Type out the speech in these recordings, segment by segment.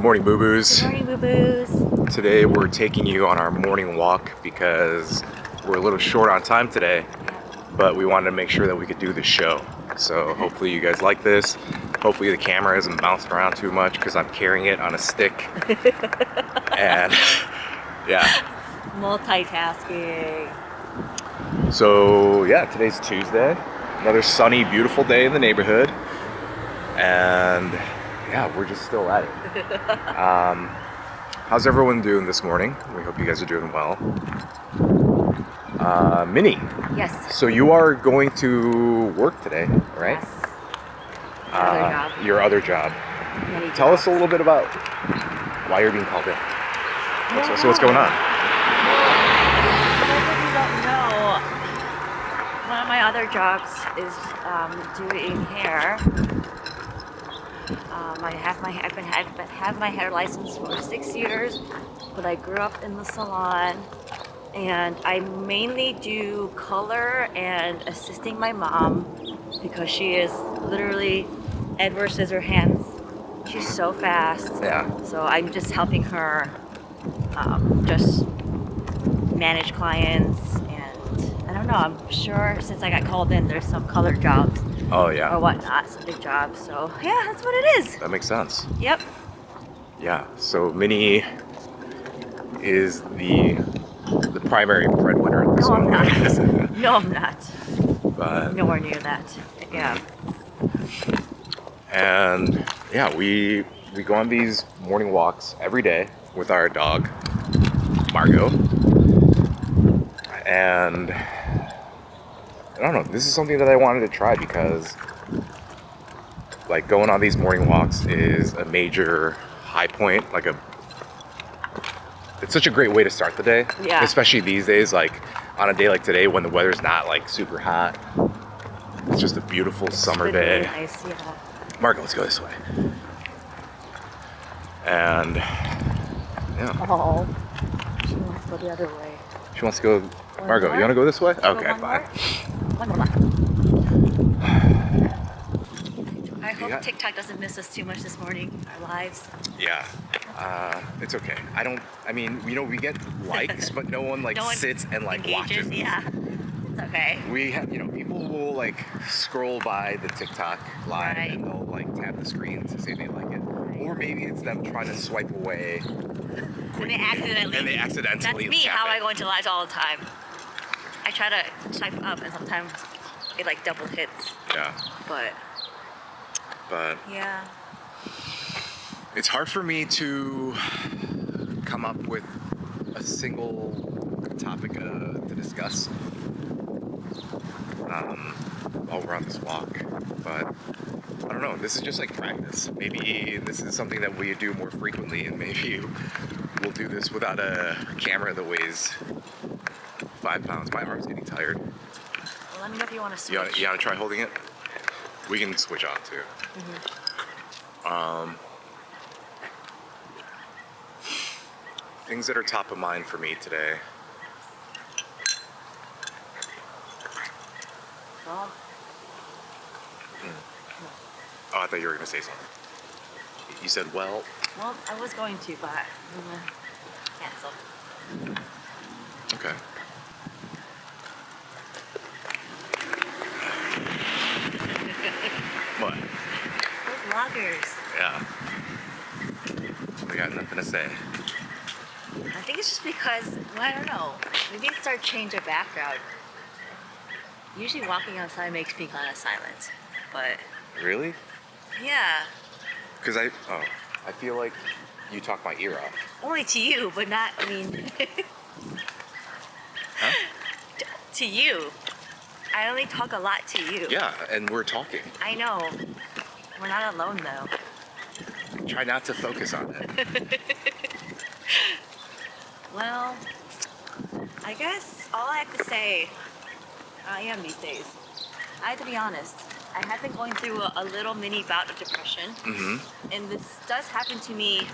Morning, Bubus. Good morning, Bubus. Today we're taking you on our morning walk because we're a little short on time today, but we wanted to make sure that we could do the show. So hopefully you guys like this. Hopefully the camera isn't bouncing around too much because I'm carrying it on a stick. And yeah. Multitasking. So yeah, today's Tuesday. Another sunny, beautiful day in the neighborhood. And yeah, we're just still at it. How's everyone doing this morning? We hope you guys are doing well. Minny. Yes. So you are going to work today, right? Yes. Other job. Your other job. Tell us a little bit about why you're being called in. So what's going on? For those of you who don't know, one of my other jobs is doing hair. I've had my hair license for 6 years, but I grew up in the salon, and I mainly do color and assisting my mom because she is literally Edward Scissorhands. She's so fast. Yeah. So I'm just helping her just manage clients, and I don't know, I'm sure since I got called in, there's some color jobs. Oh yeah. Or whatnot, some big jobs. So yeah, that's what it is. That makes sense. Yep. Yeah. So Minnie is the primary breadwinner at this No, I'm moment. not. No, I'm not. But Nowhere near that. Yeah. and yeah, we go on these morning walks every day with our dog Margot. And I don't know, this is something that I wanted to try because like going on these morning walks is a major high point, it's such a great way to start the day. Yeah. Especially these days, like on a day like today when the weather's not like super hot. It's just a beautiful summer day. Really nice, yeah. Margo, let's go this way. And yeah. Oh, she wants to go the other way. She wants to go. Margo, more? you want to go this way? Go Okay, one fine. More? One more. I hope TikTok doesn't miss us too much this morning, our lives. Yeah. It's okay. We get likes, but no one sits and engages. watches. Yeah. It's okay. We have, people will scroll by the TikTok live Right. and they'll tap the screen to say they like it. Right. Or maybe it's them trying to swipe away. And they accidentally. That's me, tap how it. I go into lives all the time. I try to swipe up and sometimes it double hits. Yeah. But Yeah. it's hard for me to come up with a single topic to discuss while we're on this walk. But I don't know, this is just practice. Maybe this is something that we do more frequently, and maybe we'll do this without a camera that weighs 5 pounds. My arm's getting tired. Well, let me know if you want to switch. You want to try holding it? We can switch off too. Mm-hmm. Things that are top of mind for me today. Well, Oh, I thought you were going to say something. You said, well, I was going to, but I'm going to cancel. okay. What? We're vloggers. Yeah. I got nothing to say. I think it's just because, I don't know. We need to start changing the background. Usually walking outside makes me kind of silent, but Really? yeah. Because I feel like you talk my ear off. Only to you, but not, Huh? to you. I only talk a lot to you. Yeah, and we're talking. I know. We're not alone though. Try not to focus on it. Well, I guess all I have to say, I am these days. I have to be honest. I have been going through a little mini bout of depression. Mm-hmm. And this does happen to me.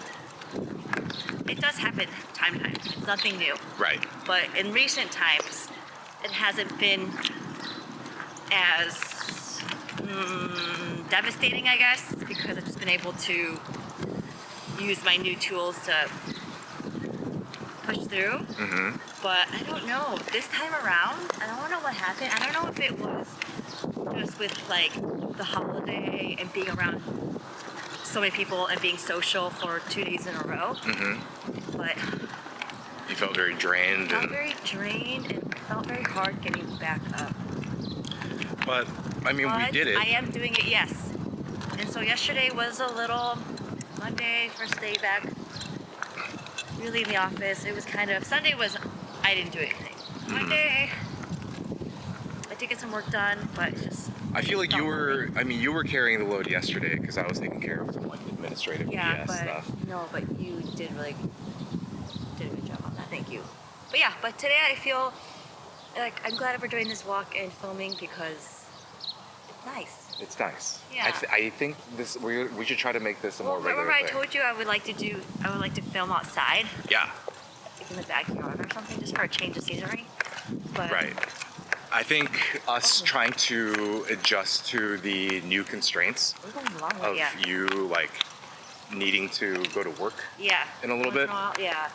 It does happen time to time. It's nothing new. Right. But in recent times, it hasn't been as devastating, I guess, because I've just been able to use my new tools to push through. But I don't know. This time around, I don't know what happened. I don't know if it was just with like the holiday and being around so many people and being social for 2 days in a row. But You felt very drained. I felt very drained and felt very hard getting back up. But I mean, we did it. I am doing it, yes. And so yesterday was a little Monday, first day back, really in the office. It was kind of, Sunday was, I didn't do anything. Monday, I did get some work done, but it's just. I feel like you were carrying the load yesterday because I was taking care of some like administrative BS stuff. No, but you did a good job on that. Thank you. But yeah, but today I feel like I'm glad we're doing this walk and filming because it's nice. It's nice. Yeah. I think we should try to make this a more regular remember I thing. told you I would like to film outside, Yeah. like in the backyard or something, just for a change of scenery. But Right. I think us trying to adjust to the new constraints we're going along with of it. you like needing to go to work Yeah. in a little bit. Yeah.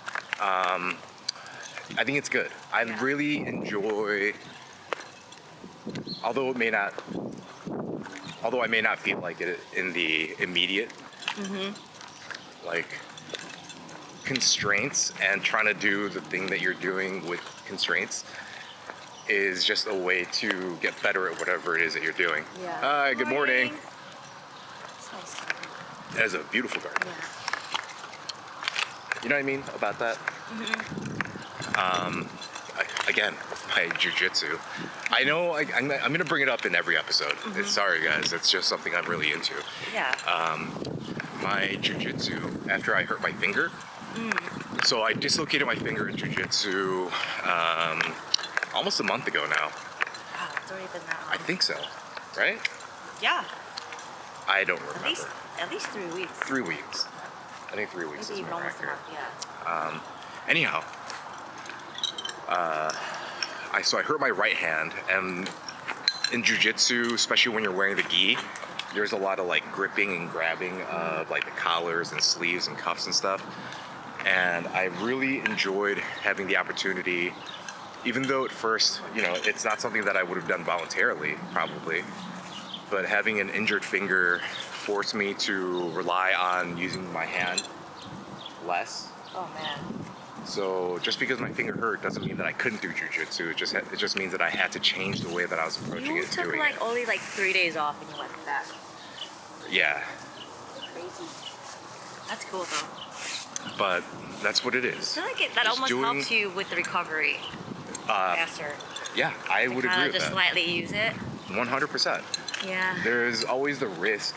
I think it's good. I really enjoy, although I may not feel like it in the immediate, like constraints and trying to do the thing that you're doing with constraints is just a way to get better at whatever it is that you're doing. Yeah. Hi, good morning. It's nice. That is a beautiful garden. Yeah. You know what I mean about that? Again, my jujitsu. I know I'm gonna bring it up in every episode. Sorry guys, it's just something I'm really into. Yeah. My jujitsu after I hurt my finger. So I dislocated my finger in jujitsu almost a month ago now. Wow, it's already been that long. I think so, right? Yeah. I don't remember. At least 3 weeks. 3 weeks. I think 3 weeks Maybe is even more almost a accurate. month, yeah. Anyhow, so I hurt my right hand, and in jujitsu, especially when you're wearing the gi, there's a lot of like gripping and grabbing of like the collars and sleeves and cuffs and stuff. And I really enjoyed having the opportunity, even though at first, it's not something that I would have done voluntarily, probably, but having an injured finger forced me to rely on using my hand less. Oh man. So just because my finger hurt doesn't mean that I couldn't do jujitsu. It just means that I had to change the way that I was approaching You it. took only 3 days off and you went back. Yeah, Crazy. That's cool though. but that's what it I is. feel like that Just almost helps you with the recovery faster. Yeah, I would agree with Just that. lightly use it. 100%. Yeah. There's always the risk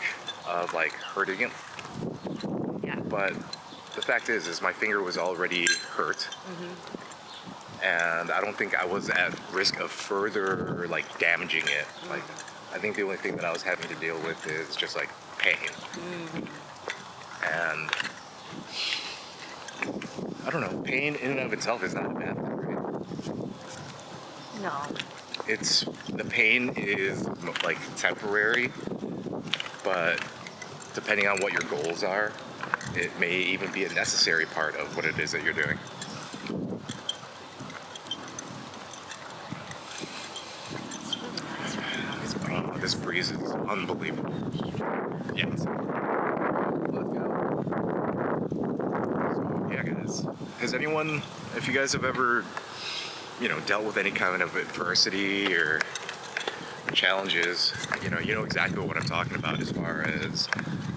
of like hurting it, Yeah. but the fact is my finger was already hurt, and I don't think I was at risk of further like damaging it. Like, I think the only thing that I was having to deal with is just like pain, and I don't know. Pain in and of itself is not a bad thing, right? No. The pain is like temporary, but depending on what your goals are, it may even be a necessary part of what it is that you're doing. It's really nice right now. This breeze. This breeze is unbelievable. Yeah. Let's go. So, yeah, guys. Has anyone, if you guys have ever, dealt with any kind of adversity or challenges, you know exactly what I'm talking about as far as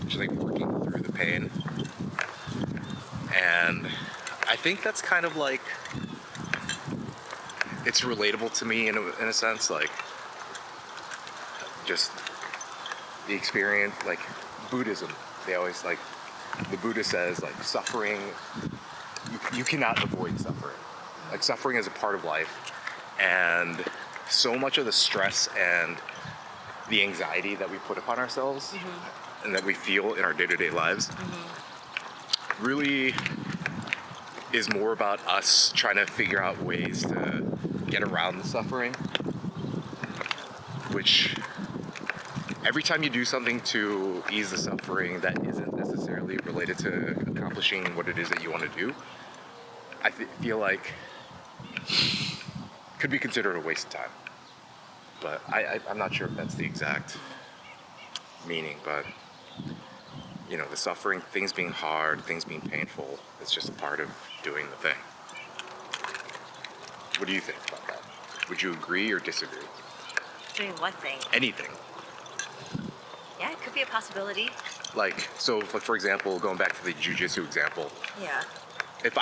just like working through the pain. And I think that's kind of like, it's relatable to me in a sense, like just the experience, like Buddhism. They always like, the Buddha says like suffering, you cannot avoid suffering. Like suffering is a part of life, and so much of the stress and the anxiety that we put upon ourselves and that we feel in our day-to-day lives really is more about us trying to figure out ways to get around the suffering, which every time you do something to ease the suffering that isn't necessarily necessarily related to accomplishing what it is that you want to do, I feel like could be considered a waste of time. But I'm not sure if that's the exact meaning, but you know, the suffering, things being hard, things being painful, it's just a part of doing the thing. What do you think about that? Would you agree or disagree? Doing what thing? Anything. Yeah, it could be a possibility. Like, so for example, going back to the jiu-jitsu example, Yeah. if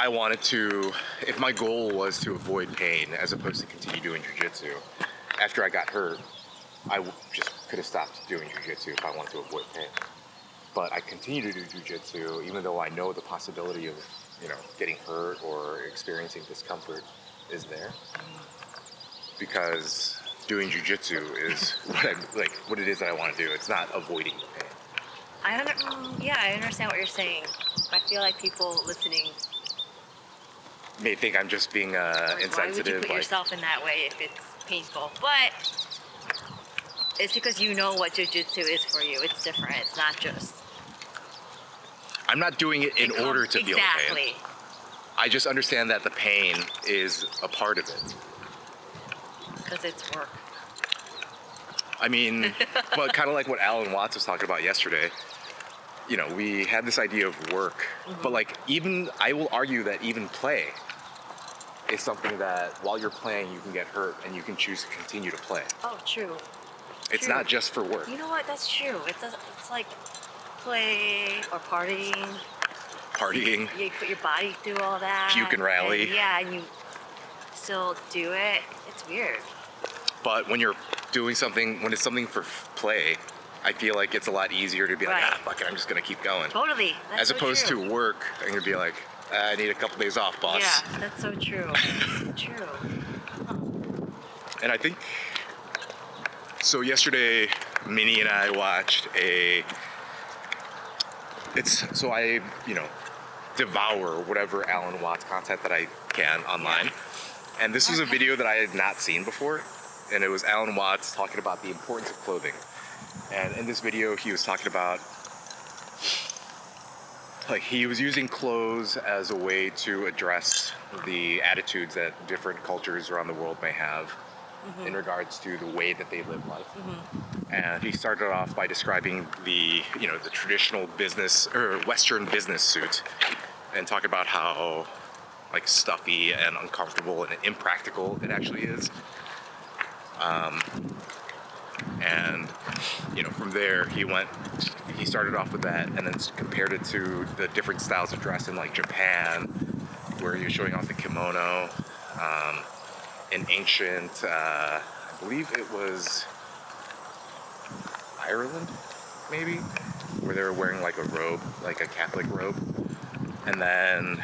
my goal was to avoid pain as opposed to continue doing jiu-jitsu, after I got hurt, just could have stopped doing jiu-jitsu if I wanted to avoid pain. But I continue to do jiu-jitsu even though I know the possibility of, you know, getting hurt or experiencing discomfort is there. Because doing jiu-jitsu is what it is that I want to do. It's not avoiding the pain. I understand what you're saying. I feel like people listening May think I'm just being insensitive. Why would you put yourself in that way if it's painful? But it's because you know what jiu-jitsu is for you. It's different. It's not just. I'm not doing it in order to feel the pain. I just understand that the pain is a part of it. Because it's work. I mean, but kind of like what Alan Watts was talking about yesterday. You know, we had this idea of work, but like I will argue that even play is something that while you're playing, you can get hurt and you can choose to continue to play. Oh, true. It's not just for work. You know what? That's true. It's like play or partying. Partying. You put your body through all that. Puke and rally. And you still do it. It's weird. But when you're doing something, when it's something for play, I feel like it's a lot easier to be like, fuck it, I'm just gonna keep going. Totally. As opposed to work, I'm gonna be like, I need a couple days off, boss. Yeah, that's so true. That's so true. And I think, so yesterday, Minny and I watched I devour whatever Alan Watts content that I can online. Yeah. And this was a video that I had not seen before. And it was Alan Watts talking about the importance of clothing. And in this video, he was talking about, like, he was using clothes as a way to address the attitudes that different cultures around the world may have in regards to the way that they live life. And he started off by describing the traditional business or Western business suit and talk about how like stuffy and uncomfortable and impractical it actually is. And from there he started off with that and then compared it to the different styles of dress in like Japan, where you're showing off the kimono. In ancient, I believe it was Ireland, maybe, where they were wearing like a robe, like a Catholic robe. And then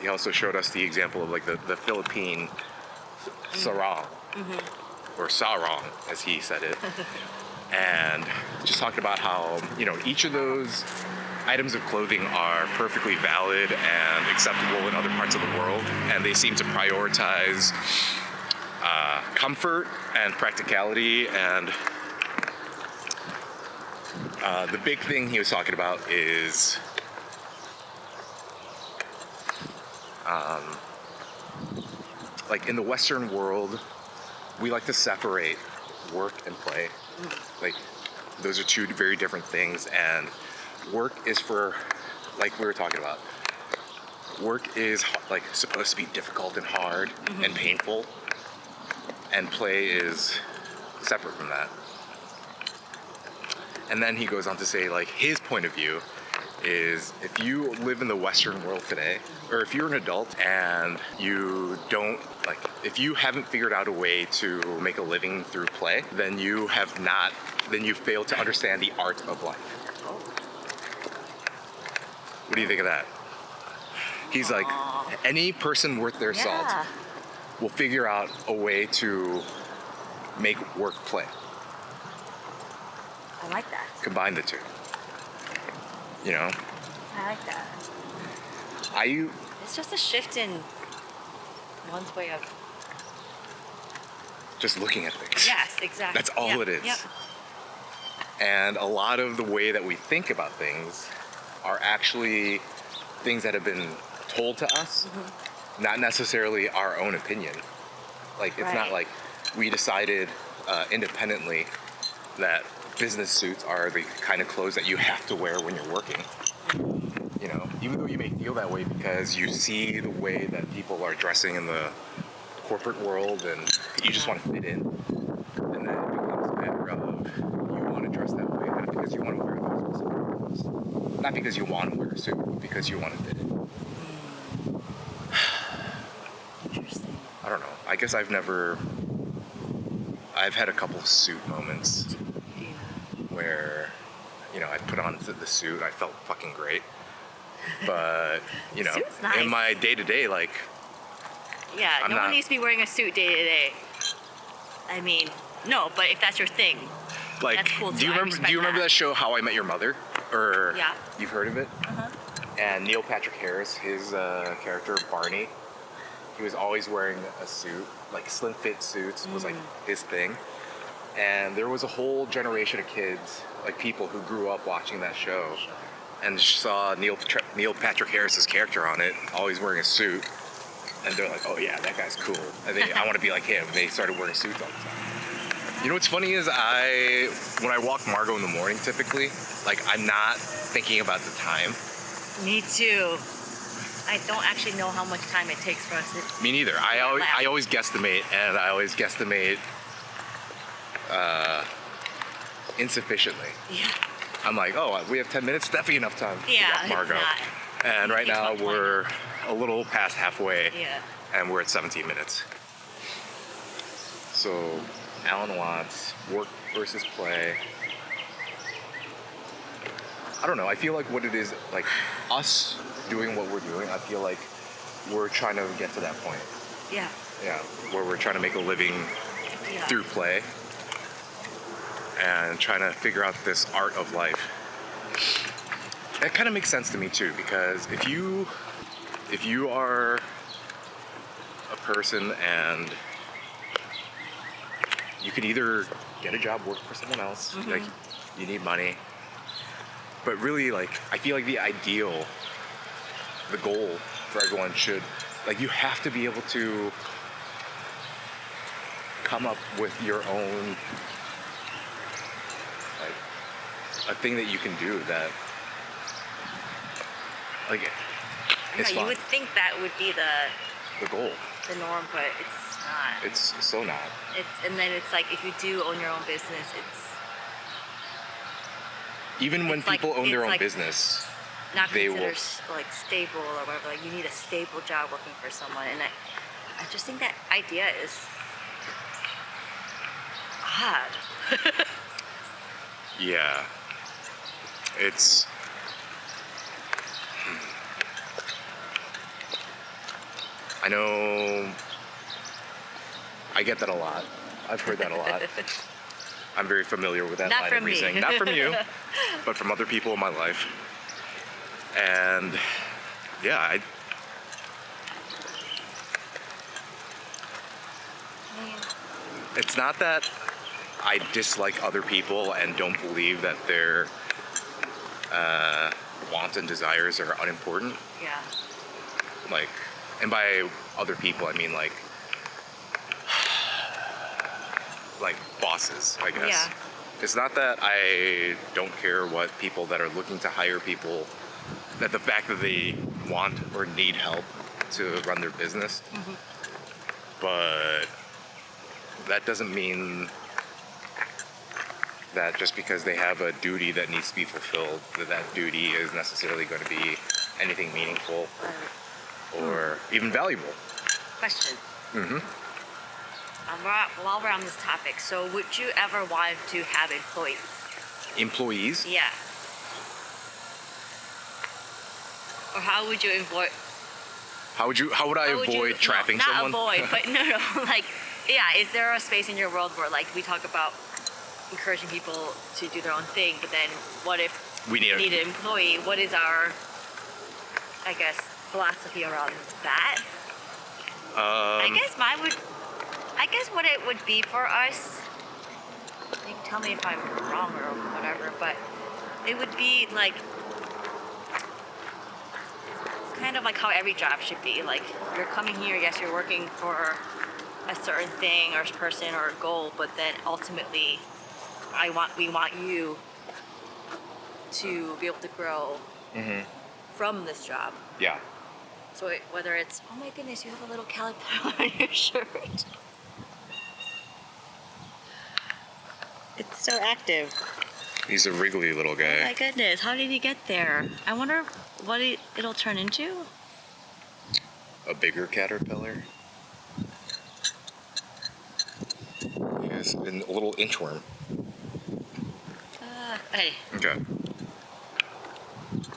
he also showed us the example of like the Philippine sarong, or sarong, as he said it. And just talking about how, each of those items of clothing are perfectly valid and acceptable in other parts of the world, and they seem to prioritize comfort and practicality. And the big thing he was talking about is like in the Western world, we like to separate work and play. Like, those are two very different things, and work is for, like we were talking about, work is like supposed to be difficult and hard and painful, and play is separate from that. And then he goes on to say, like, his point of view is if you live in the Western world today, or if you're an adult and you don't, like, if you haven't figured out a way to make a living through play, then you failed to understand the art of life. What do you think of that? He's like, any person worth their salt will figure out a way to make work play. I like that. Combine the two. I like that. It's just a shift in one's way of just looking at things. Yes, exactly. That's all it is. Yep. And a lot of the way that we think about things are actually things that have been told to us, not necessarily our own opinion. Like, it's not like we decided independently that business suits are the kind of clothes that you have to wear when you're working. You know, even though you may feel that way because you see the way that people are dressing in the corporate world and you just want to fit in, and then it becomes a matter of you want to dress that way, not because you want to wear those specific clothes. Not because you want to wear a suit, but because you want to fit in. Interesting. I don't know. I guess I've had a couple of suit moments where, you know, I put on the suit, I felt fucking great. But, you know, Suit's nice. in my day-to-day, like, Yeah, no one needs to be wearing a suit day to day. I mean, no, but if that's your thing, like, that's cool too. do you remember that show How I Met Your Mother? Or Yeah. You've heard of it? And Neil Patrick Harris, his character Barney, he was always wearing a suit, like slim fit suits was like his thing. And there was a whole generation of kids, like people who grew up watching that show and saw Neil Patrick Harris's character on it, always wearing a suit. And they're like, oh yeah, that guy's cool. And I want to be like him. They started wearing suits all the time. You know what's funny is when I walk Margot in the morning typically, like I'm not thinking about the time. Me too. I don't actually know how much time it takes for us to... Me neither. I always guesstimate, and I always guesstimate insufficiently. Yeah. I'm like, oh, we have 10 minutes, definitely enough time to walk Margot. It's not. And right It's now not plenty. we're a little past halfway, Yeah. and we're at 17 minutes. So, Alan Watts, work versus play. I don't know, I feel like what it is, like us doing what we're doing, I feel like we're trying to get to that point. Yeah. Yeah, where we're trying to make a living through play and trying to figure out this art of life. That kind of makes sense to me too, because if you are a person and you can either get a job, work for someone else, like you need money, but really, like, I feel like the ideal, the goal for everyone should, like, you have to be able to come up with your own, like, a thing that you can do that, like, it's You fun. would think that would be The goal. the norm, but it's not. It's so not. And then it's like, if you do own your own business, it's Even when It's like- people own their it's own like- business, not they considered will. like stable or whatever. Like, you need a stable job working for someone, and I just think that idea is odd. Yeah. It's. I know. I get that a lot. I've heard that a lot. I'm very familiar with that Not line from of me. reasoning. Not from you, but from other people in my life. And yeah, it's not that I dislike other people and don't believe that their wants and desires are unimportant. Yeah. Like, and by other people, I mean like bosses, I guess. Yeah. It's not that I don't care what people that are looking to hire people, that the fact that they want or need help to run their business, but that doesn't mean that just because they have a duty that needs to be fulfilled, that duty is necessarily going to be anything meaningful or even valuable. Question. While we're on this topic, so would you ever want to have employees? Employees? Yeah. Or how would you avoid? How would I avoid trapping someone? Not avoid, but no. Like, yeah. Is there a space in your world where, like, we talk about encouraging people to do their own thing, but then what if We need an employee? What is our, I guess, philosophy around that? I guess what it would be for us, you can tell me if I'm wrong or whatever, but it would be like, kind of like how every job should be. Like, you're coming here, yes, you're working for a certain thing or person or a goal, but then ultimately, we want you to be able to grow from this job. Yeah. So whether it's, oh my goodness, you have a little caterpillar on your shirt. It's so active. He's a wriggly little Oh guy. my goodness, how did he get there? I wonder what it'll turn into. A bigger caterpillar. Yes, a little inchworm. Hey. Okay.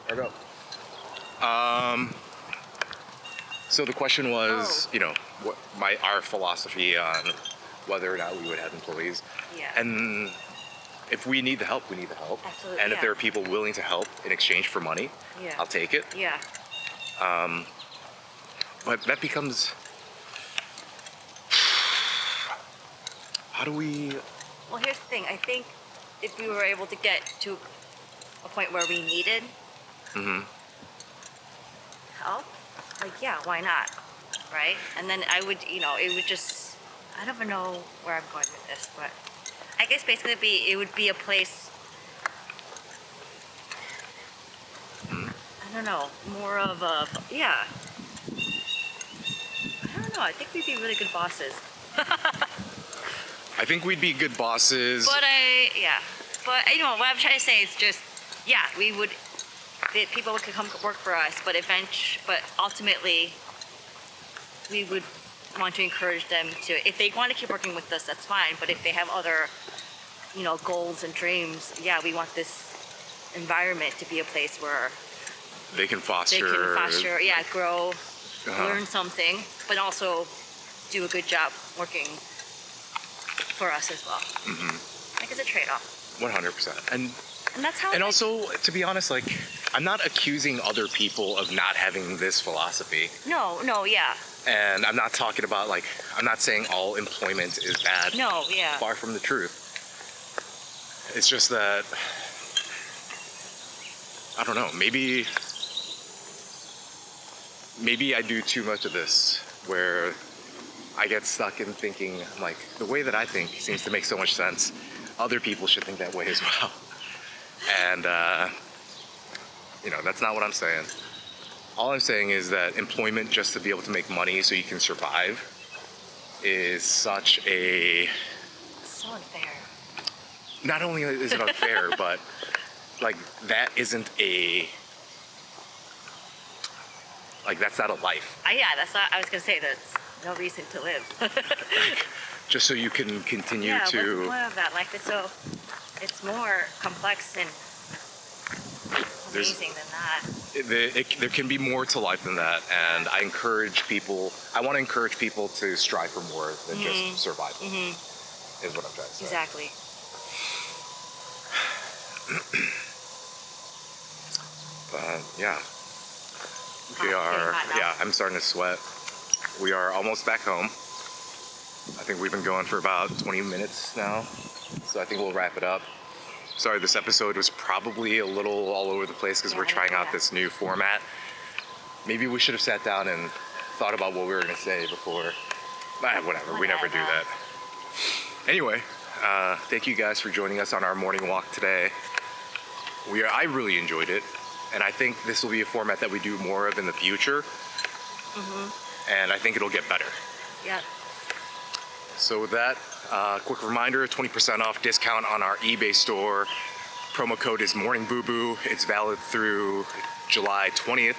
Margot. So the question was, you know, what our philosophy on whether or not we would have employees. Yeah. And if we need the help, we need the help. Absolutely. And if there are people willing to help in exchange for money, Yeah. I'll take it. Yeah. But that becomes, how do we? Well, here's the thing. I think if we were able to get to a point where we needed help, like, yeah, why not? Right? And then I would, you know, it would just, I don't even know where I'm going with this, but I guess basically it would be a place, I don't know, more of a, yeah. I don't know, I think we'd be really good bosses. I think we'd be good bosses. But you know, what I'm trying to say is just, yeah, people could come work for us, but ultimately, we would want to encourage them to, if they want to keep working with us, that's fine, but if they have other, you know, goals and dreams, yeah, we want this environment to be a place where they can foster, yeah, grow, learn something, but also do a good job working for us as well. I think it's a trade-off. 100%. And that's how. And also, to be honest, like, I'm not accusing other people of not having this philosophy. No, yeah. And I'm not talking about, like, I'm not saying all employment is bad. No, yeah. Far from the truth. It's just that, I don't know, maybe I do too much of this, where I get stuck in thinking, like, the way that I think seems to make so much sense. Other people should think that way as well. And, you know, that's not what I'm saying. All I'm saying is that employment just to be able to make money so you can survive is such a... So unfair. Not only is it unfair, but, like, that isn't a... Like, that's not a life. Yeah, that's not, I was going to say that's no reason to live. Like, just so you can continue yeah, to... what's the point of that? Life is so... It's more complex and amazing than that. There can be more to life than that, and I want to encourage people to strive for more than just survival, is what I'm trying to say. Exactly. Yeah. We are, yeah, I'm starting to sweat. We are almost back home. I think we've been going for about 20 minutes now, so I think we'll wrap it up. Sorry, this episode was probably a little all over the place because we're trying out this new format. Maybe we should have sat down and thought about what we were going to say before. Whatever, we never do that. Anyway, thank you guys for joining us on our morning walk today. I really enjoyed it, and I think this will be a format that we do more of in the future. And I think it'll get better. Yeah. So with that, quick reminder, 20% off discount on our eBay store. Promo code is morningboo. It's valid through July 20th.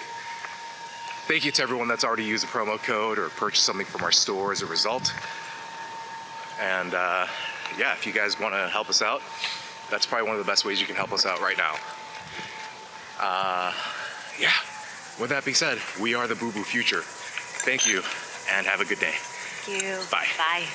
Thank you to everyone that's already used the promo code or purchased something from our store as a result. And yeah, if you guys want to help us out, that's probably one of the best ways you can help us out right now. Yeah, with that being said, we are the Boo Boo Future. Thank you, and have a good day. Thank you. Bye. Bye.